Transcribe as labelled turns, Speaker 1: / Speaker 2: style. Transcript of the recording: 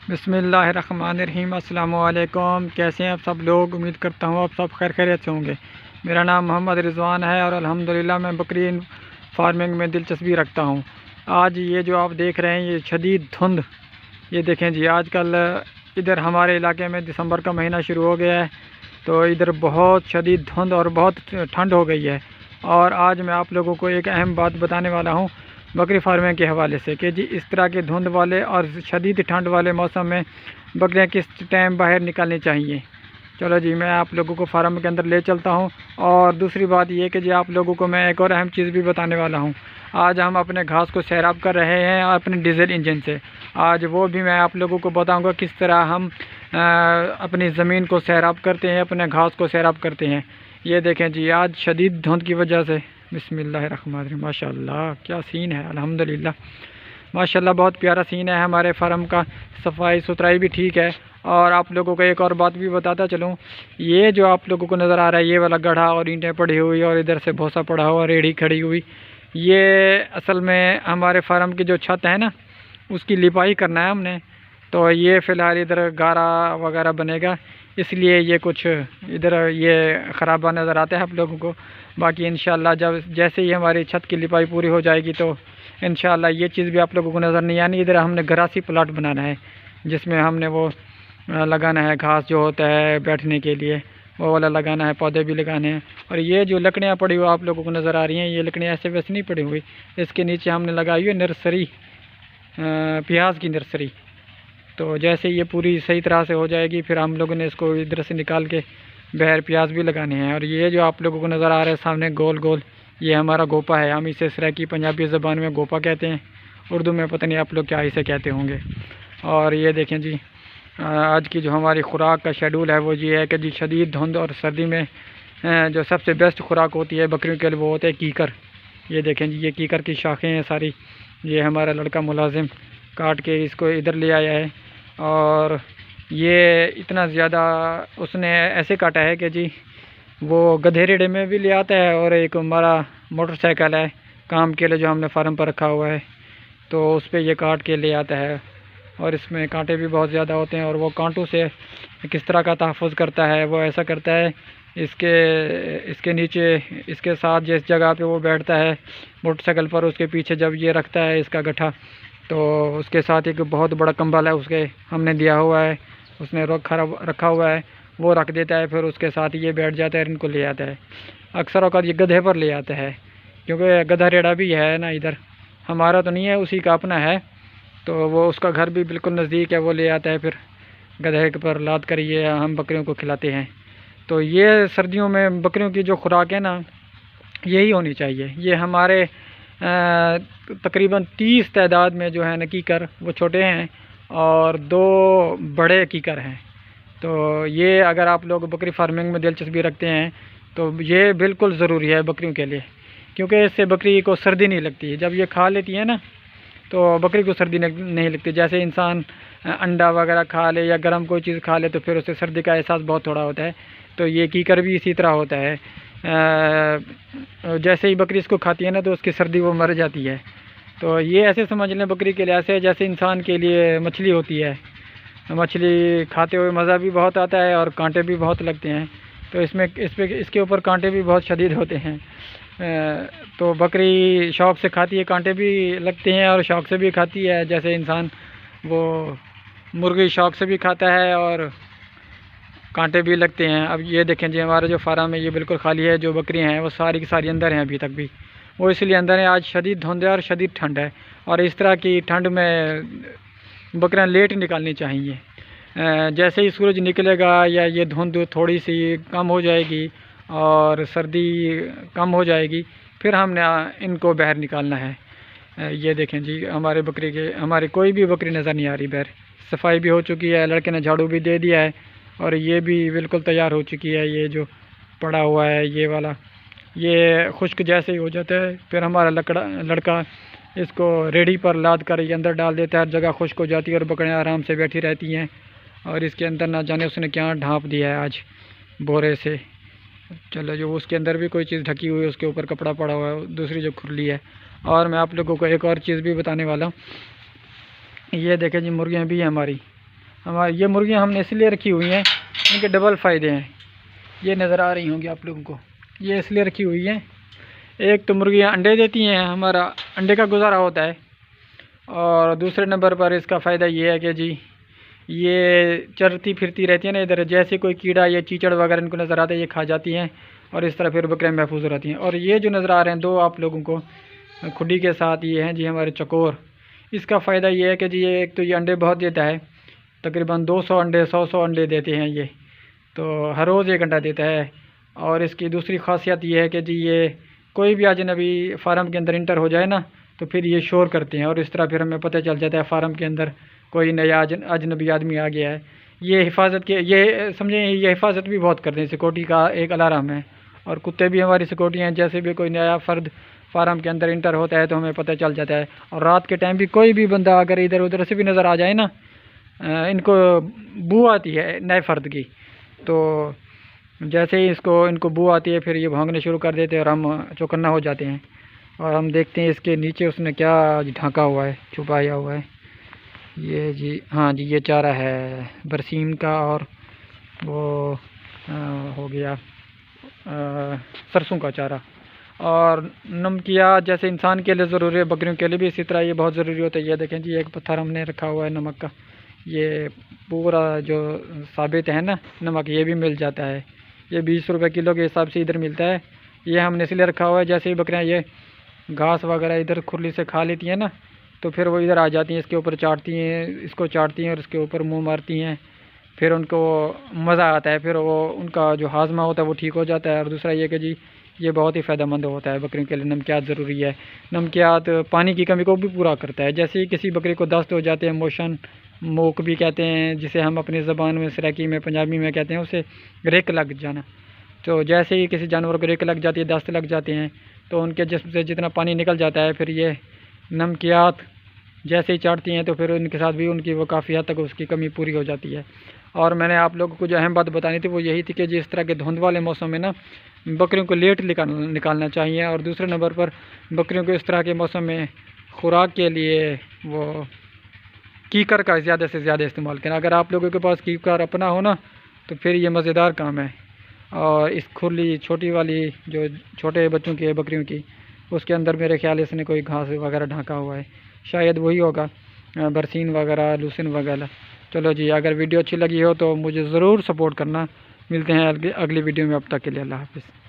Speaker 1: بسم اللہ الرحمن الرحیم۔ السلام علیکم، کیسے ہیں آپ سب لوگ؟ امید کرتا ہوں آپ سب خیر خیریت سے ہوں گے۔ میرا نام محمد رضوان ہے اور الحمدللہ میں بکری فارمنگ میں دلچسپی رکھتا ہوں۔ آج یہ جو آپ دیکھ رہے ہیں یہ شدید دھند، یہ دیکھیں جی، آج کل ادھر ہمارے علاقے میں دسمبر کا مہینہ شروع ہو گیا ہے، تو ادھر بہت شدید دھند اور بہت ٹھنڈ ہو گئی ہے۔ اور آج میں آپ لوگوں کو ایک اہم بات بتانے والا ہوں بکری فارمنگ کے حوالے سے کہ جی اس طرح کے دھند والے اور شدید ٹھنڈ والے موسم میں بکریاں کس ٹائم باہر نکالنی چاہیے۔ چلو جی، میں آپ لوگوں کو فارم کے اندر لے چلتا ہوں۔ اور دوسری بات یہ کہ جی آپ لوگوں کو میں ایک اور اہم چیز بھی بتانے والا ہوں۔ آج ہم اپنے گھاس کو سیراب کر رہے ہیں اپنے ڈیزل انجن سے، آج وہ بھی میں آپ لوگوں کو بتاؤں گا کس طرح ہم اپنی زمین کو سیراب کرتے ہیں، اپنے گھاس کو سیراب کرتے ہیں۔ یہ دیکھیں جی، آج شدید دھند کی وجہ سے بسم اللہ الرحمن الرحیم، ماشاء اللہ کیا سین ہے، الحمدللہ ماشاء اللہ بہت پیارا سین ہے ہمارے فارم کا۔ صفائی ستھرائی بھی ٹھیک ہے۔ اور آپ لوگوں کو ایک اور بات بھی بتاتا چلوں، یہ جو آپ لوگوں کو نظر آ رہا ہے یہ والا گڑھا اور اینٹیں پڑی ہوئی اور ادھر سے بھوسا پڑا ہوا، ریڑھی کھڑی ہوئی، یہ اصل میں ہمارے فارم کی جو چھت ہے نا اس کی لپائی کرنا ہے ہم نے، تو یہ فی الحال ادھر گارا وغیرہ بنے گا، اس لیے یہ کچھ ادھر یہ خرابہ نظر آتا ہے آپ لوگوں کو۔ باقی انشاءاللہ جیسے ہی ہماری چھت کی لپائی پوری ہو جائے گی تو انشاءاللہ یہ چیز بھی آپ لوگوں کو نظر نہیں آنی۔ ادھر ہم نے گراسی پلاٹ بنانا ہے جس میں ہم نے وہ لگانا ہے گھاس جو ہوتا ہے بیٹھنے کے لیے، وہ والا لگانا ہے، پودے بھی لگانے ہیں۔ اور یہ جو لکڑیاں پڑی ہوئی آپ لوگوں کو نظر آ رہی ہیں، یہ لکڑیاں ایسے ویسے نہیں پڑی ہوئی، اس کے نیچے ہم نے لگائی ہوئی نرسری، پیاز کی نرسری۔ تو جیسے یہ پوری صحیح طرح سے ہو جائے گی پھر ہم لوگوں نے اس کو ادھر سے نکال کے بہر پیاز بھی لگانے ہیں۔ اور یہ جو آپ لوگوں کو نظر آ رہا ہے سامنے گول گول، یہ ہمارا گوپا ہے، ہم اسے سریکی پنجابی زبان میں گوپا کہتے ہیں، اردو میں پتہ نہیں آپ لوگ کیا اسے کہتے ہوں گے۔ اور یہ دیکھیں جی، آج کی جو ہماری خوراک کا شیڈول ہے وہ یہ ہے کہ جی شدید دھند اور سردی میں جو سب سے بیسٹ خوراک ہوتی ہے بکریوں کے لیے وہ ہوتا ہے کیکر۔ یہ دیکھیں جی، یہ کیکر کی شاخیں ہیں ساری، یہ ہمارا لڑکا ملازم کاٹ کے اس کو ادھر لے آیا ہے۔ اور یہ اتنا زیادہ اس نے ایسے کاٹا ہے کہ جی وہ گدھے ریڑے میں بھی لے آتا ہے، اور ایک ہمارا موٹر سائیکل ہے کام کے لیے جو ہم نے فارم پر رکھا ہوا ہے، تو اس پہ یہ کاٹ کے لے آتا ہے۔ اور اس میں کانٹے بھی بہت زیادہ ہوتے ہیں، اور وہ کانٹوں سے کس طرح کا تحفظ کرتا ہے، وہ ایسا کرتا ہے اس کے نیچے اس کے ساتھ جس جگہ پہ وہ بیٹھتا ہے موٹر سائیکل پر، اس کے پیچھے جب یہ رکھتا ہے اس کا گٹھا، تو اس کے ساتھ ایک بہت بڑا کمبل ہے اس کے ہم نے دیا ہوا ہے، اس نے رکھا ہوا ہے، وہ رکھ دیتا ہے، پھر اس کے ساتھ یہ بیٹھ جاتا ہے اور ان کو لے آتا ہے۔ اکثر اوقات یہ گدھے پر لے آتا ہے کیونکہ گدھا ریڑا بھی ہے نا ادھر، ہمارا تو نہیں ہے، اسی کا اپنا ہے، تو وہ اس کا گھر بھی بالکل نزدیک ہے، وہ لے آتا ہے، پھر گدھے پر لاد کر یہ ہم بکریوں کو کھلاتے ہیں۔ تو یہ سردیوں میں بکریوں کی جو خوراک ہے نا یہی ہونی چاہیے۔ یہ ہمارے تقریباً 30 تعداد میں جو ہے نا کیکر وہ چھوٹے ہیں اور 2 بڑے کیکر ہیں۔ تو یہ اگر آپ لوگ بکری فارمنگ میں دلچسپی رکھتے ہیں تو یہ بالکل ضروری ہے بکریوں کے لیے، کیونکہ اس سے بکری کو سردی نہیں لگتی، جب یہ کھا لیتی ہے نا تو بکری کو سردی نہیں لگتی۔ جیسے انسان انڈا وغیرہ کھا لے یا گرم کوئی چیز کھا لے تو پھر اسے سردی کا احساس بہت تھوڑا ہوتا ہے، تو یہ کیکر بھی اسی طرح ہوتا ہے، جیسے ہی بکری اس کو کھاتی ہے نا تو اس کی سردی وہ مر جاتی ہے۔ تو یہ ایسے سمجھ لیں بکری کے لیے ایسے جیسے انسان کے لیے مچھلی ہوتی ہے، مچھلی کھاتے ہوئے مزہ بھی بہت آتا ہے اور کانٹے بھی بہت لگتے ہیں، تو اس کے اوپر کانٹے بھی بہت شدید ہوتے ہیں۔ تو بکری شوق سے کھاتی ہے، کانٹے بھی لگتے ہیں اور شوق سے بھی کھاتی ہے، جیسے انسان وہ مرغی شوق سے بھی کھاتا ہے اور کانٹے بھی لگتے ہیں۔ اب یہ دیکھیں جی ہمارا جو فارم ہے یہ بالکل خالی ہے، جو بکریاں ہیں وہ ساری کی ساری اندر ہیں ابھی تک بھی، وہ اس لیے اندر ہیں، آج شدید دھند ہے اور شدید ٹھنڈ ہے، اور اس طرح کی ٹھنڈ میں بکریاں لیٹ نکالنی چاہیے۔ جیسے ہی سورج نکلے گا یا یہ دھند تھوڑی سی کم ہو جائے گی اور سردی کم ہو جائے گی پھر ہم نے ان کو باہر نکالنا ہے۔ یہ دیکھیں جی ہماری کوئی بھی بکری نظر نہیں آ رہی باہر، صفائی بھی ہو چکی ہے، لڑکے نے جھاڑو بھی دے دیا ہے اور یہ بھی بالکل تیار ہو چکی ہے۔ یہ جو پڑا ہوا ہے یہ والا یہ خشک جیسے ہی ہو جاتا ہے پھر ہمارا لڑکا اس کو ریڑھی پر لاد کر یہ اندر ڈال دیتا ہے، ہر جگہ خشک ہو جاتی ہے اور بکریاں آرام سے بیٹھی رہتی ہیں، اور اس کے اندر نہ جانے اس نے کیا ڈھانپ دیا ہے آج بورے سے۔ چلو جو اس کے اندر بھی کوئی چیز ڈھکی ہوئی ہے، اس کے اوپر کپڑا پڑا ہوا ہے، دوسری جو کھرلی ہے۔ اور میں آپ لوگوں کو ایک اور چیز بھی بتانے والا ہوں، یہ دیکھیں جی مرغیاں بھی ہیں ہماری، ہماری یہ مرغیاں ہم نے اس لیے رکھی ہوئی ہیں، ان کے ڈبل فائدے ہیں، یہ نظر آ رہی ہوں گی آپ لوگوں کو، یہ اس لیے رکھی ہوئی ہیں، ایک تو مرغیاں انڈے دیتی ہیں، ہمارا انڈے کا گزارا ہوتا ہے، اور دوسرے نمبر پر اس کا فائدہ یہ ہے کہ جی یہ چرتی پھرتی رہتی ہیں نا ادھر، جیسے کوئی کیڑا یا چیچڑ وغیرہ ان کو نظر آتا ہے یہ کھا جاتی ہیں، اور اس طرح پھر بکریاں محفوظ رہتی ہیں۔ اور یہ جو نظر آ رہے ہیں دو آپ لوگوں کو کھڈی کے ساتھ، یہ ہیں جی ہمارے چکور، اس کا فائدہ یہ ہے کہ جی یہ ایک تو یہ انڈے بہت دیتا ہے، تقریباً 200 انڈے 100 انڈے دیتے ہیں یہ، تو ہر روز 1 انڈا دیتا ہے۔ اور اس کی دوسری خاصیت یہ ہے کہ جی یہ کوئی بھی اجنبی فارم کے اندر انٹر ہو جائے نا تو پھر یہ شور کرتے ہیں، اور اس طرح پھر ہمیں پتہ چل جاتا ہے فارم کے اندر کوئی نیا اجنبی آدمی آ گیا ہے۔ یہ حفاظت کے یہ سمجھیں یہ حفاظت بھی بہت کرتے ہیں، سیکورٹی کا ایک الارم ہے، اور کتے بھی ہماری سیکورٹی ہیں، جیسے بھی کوئی نیا فرد فارم کے اندر انٹر ہوتا ہے تو ہمیں پتہ چل جاتا ہے۔ اور رات کے ٹائم بھی کوئی بھی بندہ اگر ادھر ادھر سے بھی نظر آ جائے نا، ان کو بو آتی ہے نئے فرد کی، تو جیسے ہی ان کو بو آتی ہے پھر یہ بھونکنے شروع کر دیتے ہیں اور ہم چوکنا ہو جاتے ہیں، اور ہم دیکھتے ہیں اس کے نیچے اس نے کیا ڈھانکا ہوا ہے، چھپایا ہوا ہے۔ یہ جی ہاں جی یہ چارہ ہے برسیم کا، اور وہ ہو گیا سرسوں کا چارہ، اور نمکیات جیسے انسان کے لیے ضروری ہے بکریوں کے لیے بھی اسی طرح یہ بہت ضروری ہوتا ہے۔ یہ دیکھیں جی ایک پتھر ہم نے رکھا ہوا ہے نمک کا، یہ پورا جو ثابت ہے نا نمک یہ بھی مل جاتا ہے، یہ 20 روپے کلو کے حساب سے ادھر ملتا ہے۔ یہ ہم نے اس لیے رکھا ہوا ہے جیسے ہی بکریاں یہ گھاس وغیرہ ادھر کھرلی سے کھا لیتی ہیں نا تو پھر وہ ادھر آ جاتی ہیں، اس کے اوپر چاٹتی ہیں، اس کو چاٹتی ہیں اور اس کے اوپر منہ مارتی ہیں، پھر ان کو مزہ آتا ہے، پھر وہ ان کا جو ہاضمہ ہوتا ہے وہ ٹھیک ہو جاتا ہے۔ اور دوسرا یہ کہ جی یہ بہت ہی فائدہ مند ہوتا ہے بکریوں کے لیے، نمکیات ضروری ہے۔ نمکیات پانی کی کمی کو بھی پورا کرتا ہے، جیسے ہی کسی بکری کو دست ہو جاتے ہیں، موشن موک بھی کہتے ہیں جسے ہم اپنی زبان میں سرائکی میں پنجابی میں کہتے ہیں، اسے ریک لگ جانا، تو جیسے ہی کسی جانور کو ریک لگ جاتی ہے، دست لگ جاتے ہیں تو ان کے جسم سے جتنا پانی نکل جاتا ہے، پھر یہ نمکیات جیسے ہی چاٹتی ہیں تو پھر ان کے ساتھ بھی ان کی وہ کافی حد تک اس کی کمی پوری ہو جاتی ہے۔ اور میں نے آپ لوگوں کو جو اہم بات بتانی تھی وہ یہی تھی کہ جی اس طرح کے دھند والے موسم میں نا بکریوں کو لیٹ نکالنا چاہیے، اور دوسرے نمبر پر بکریوں کو اس طرح کے موسم میں خوراک کے لیے وہ کیکر کا زیادہ سے زیادہ استعمال کریں۔ اگر آپ لوگوں کے پاس کیکر اپنا ہو نا تو پھر یہ مزیدار کام ہے۔ اور اس کھرلی چھوٹی والی جو چھوٹے بچوں کی ہے بکریوں کی، اس کے اندر میرے خیال اس نے کوئی گھاس وغیرہ ڈھانکا ہوا ہے، شاید وہی ہوگا برسین وغیرہ لوسن وغیرہ۔ چلو جی اگر ویڈیو اچھی لگی ہو تو مجھے ضرور سپورٹ کرنا، ملتے ہیں اگلی ویڈیو میں، اب تک کے لیے اللہ حافظ۔